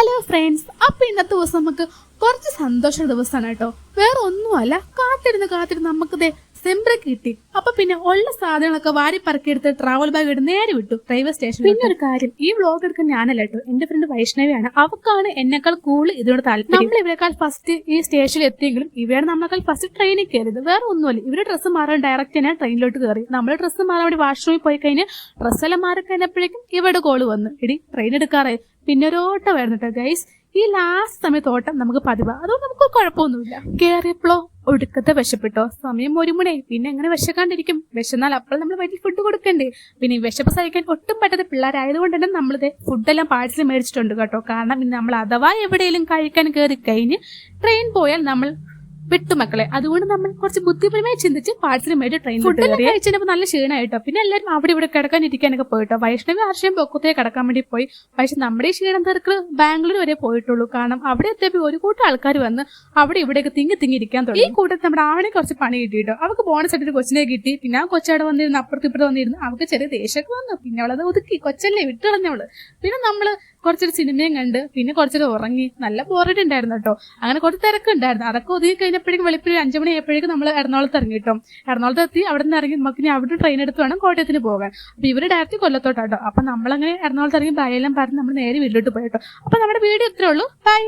Hello friends, അപ്പൊ ഇന്നത്തെ ദിവസം നമുക്ക് കുറച്ച് സന്തോഷ ദിവസമാണ് കേട്ടോ. വേറെ ഒന്നുമല്ല, കാത്തിരുന്ന് നമുക്ക് സെംബ്ര കിട്ടി. അപ്പൊ പിന്നെ ഉള്ള സാധനങ്ങളൊക്കെ വാരി പറക്കിയെടുത്ത് ട്രാവൽ ബാഗ് എടുത്ത് നേരെ വിട്ടു റെയിൽവേ സ്റ്റേഷൻ. പിന്നെ ഒരു കാര്യം, ഈ വ്ലോഗ് എടുക്കാൻ ഞാനല്ല കേട്ടോ, എന്റെ ഫ്രണ്ട് വൈഷ്ണവിയാണ്. അവക്കാണ് എന്നെക്കാൾ കൂടുതൽ ഇതിനോട് താല്പര്യം. നമ്മൾ ഇവരെക്കാൾ ഫസ്റ്റ് ഈ സ്റ്റേഷനിൽ എത്തിയെങ്കിലും ഇവരാണ് നമ്മളെക്കാൾ ഫസ്റ്റ് ട്രെയിനിൽ കയറിയത്. വേറെ ഒന്നുമല്ല, ഇവര് ഡ്രസ്സ് മാറാൻ ഡയറക്റ്റ് തന്നെ ട്രെയിനിലോട്ട് കയറി. നമ്മൾ ഡ്രസ്സ് മാറാൻ വേണ്ടി വാഷ്റൂമിൽ പോയി കഴിഞ്ഞ് ഡ്രസ്സെല്ലാം മാറി കഴിഞ്ഞപ്പോഴേക്കും ഇവിടെ കോള് വന്നു, ഇടി ട്രെയിൻ എടുക്കാറായി. പിന്നെ ഒരു ഓട്ടമായിരുന്നു കേട്ടോ ഗൈസ്. ഈ ലാസ്റ്റ് സമയത്ത് ഓട്ടം നമുക്ക് പതിവാ, അതുകൊണ്ട് നമുക്ക് കുഴപ്പമൊന്നുമില്ല. കയറിയപ്പോഴോ ഒടുക്കത്തെ വിശപ്പെട്ടോ. സമയം 1 മണിയായി. പിന്നെ എങ്ങനെ വിശക്കാണ്ടിരിക്കും? വിശന്നാൽ അപ്പോൾ നമ്മൾ വീട്ടിൽ ഫുഡ് കൊടുക്കണ്ടേ. പിന്നെ ഈ വിശപ്പ് സഹിക്കാൻ ഒട്ടും പറ്റാത്ത പിള്ളേരായതുകൊണ്ട് തന്നെ നമ്മളിത് ഫുഡെല്ലാം പാഴ്സൽ മേടിച്ചിട്ടുണ്ട് കേട്ടോ. കാരണം ഇന്ന് നമ്മൾ അഥവാ എവിടെയെങ്കിലും കഴിക്കാൻ കയറി കഴിഞ്ഞ് ട്രെയിൻ പോയാൽ നമ്മൾ വിട്ടുമക്കളെ, അതുകൊണ്ട് നമ്മൾ കുറച്ച് ബുദ്ധിപരമായി ചിന്തിച്ച് പാഴ്സൽ മേടിച്ച് ട്രെയിൻ ഫുഡ് കഴിച്ചപ്പോൾ നല്ല ക്ഷീണമായിട്ടോ. പിന്നെ എല്ലാവരും അവിടെ ഇവിടെ കിടക്കാനിരിക്കാനൊക്കെ പോയിട്ടോ. വൈഷ്ണവി ഹർഷയും പൊക്കത്തെ കിടക്കാൻ വേണ്ടി പോയി. പക്ഷെ നമ്മുടെ ഈ ക്ഷീണം തീർക്ക് ബാംഗ്ലൂർ വരെ പോയിട്ടുള്ളൂ. കാരണം അവിടെ എത്തിയപ്പോൾ ഒരു കൂട്ടം ആൾക്കാർ വന്ന് അവിടെ ഇവിടെയൊക്കെ തിങ്ങി ഇരിക്കാൻ തുടങ്ങി. ഈ കൂട്ടത്തിൽ നമ്മുടെ ആവണെ കുറച്ച് പണി കിട്ടിയിട്ടോ. അവർക്ക് ബോണസ് ആയിട്ട് ഒരു കൊച്ചിനെ കിട്ടി. പിന്നെ ആ കൊച്ചവിടെ വന്നിരുന്നു, അപ്പുറത്ത് ഇപ്പുറത്ത് വന്നിരുന്നു. അവർക്ക് ചെറിയ ദേഷ്യമൊക്കെ വന്നു. പിന്നെ അവളത് ഒതുക്കി, കൊച്ചല്ലേ വിട്ടുകളഞ്ഞവള്. പിന്നെ നമ്മള് കുറച്ചൊരു സിനിമയും കണ്ട് പിന്നെ കുറച്ചൊരു ഉറങ്ങി. നല്ല ബോറടി ഉണ്ടായിരുന്നു കേട്ടോ. അങ്ങനെ കുറച്ച് തിരക്കുണ്ടായിരുന്നു. അതൊക്കെ ഒതുങ്ങി കഴിഞ്ഞപ്പോഴേക്കും വെളുപ്പിന് 5 മണി ആയപ്പോഴേക്കും നമ്മൾ എറണാകുളത്ത് ഇറങ്ങി കേട്ടോ. എറണാകുളത്ത് എത്തി. അവിടെ നിന്ന് ഇറങ്ങി നമുക്ക് ഇനി അവിടെ ട്രെയിൻ എടുത്ത് വേണം കോട്ടയത്തിന് പോകാൻ. അപ്പൊ ഇവര് ഡയറക്റ്റ് കൊല്ലത്തോട്ടാട്ടോ. അപ്പൊ നമ്മളങ്ങനെ എറണാകുളത്ത് ഇറങ്ങി ബയെല്ലാം പറഞ്ഞ് നമ്മൾ നേരെ വീട്ടിലോട്ട് പോയിട്ടോ. അപ്പൊ നമ്മുടെ വീഡിയോ ഇത്രേ ഉള്ളൂ. ബൈ.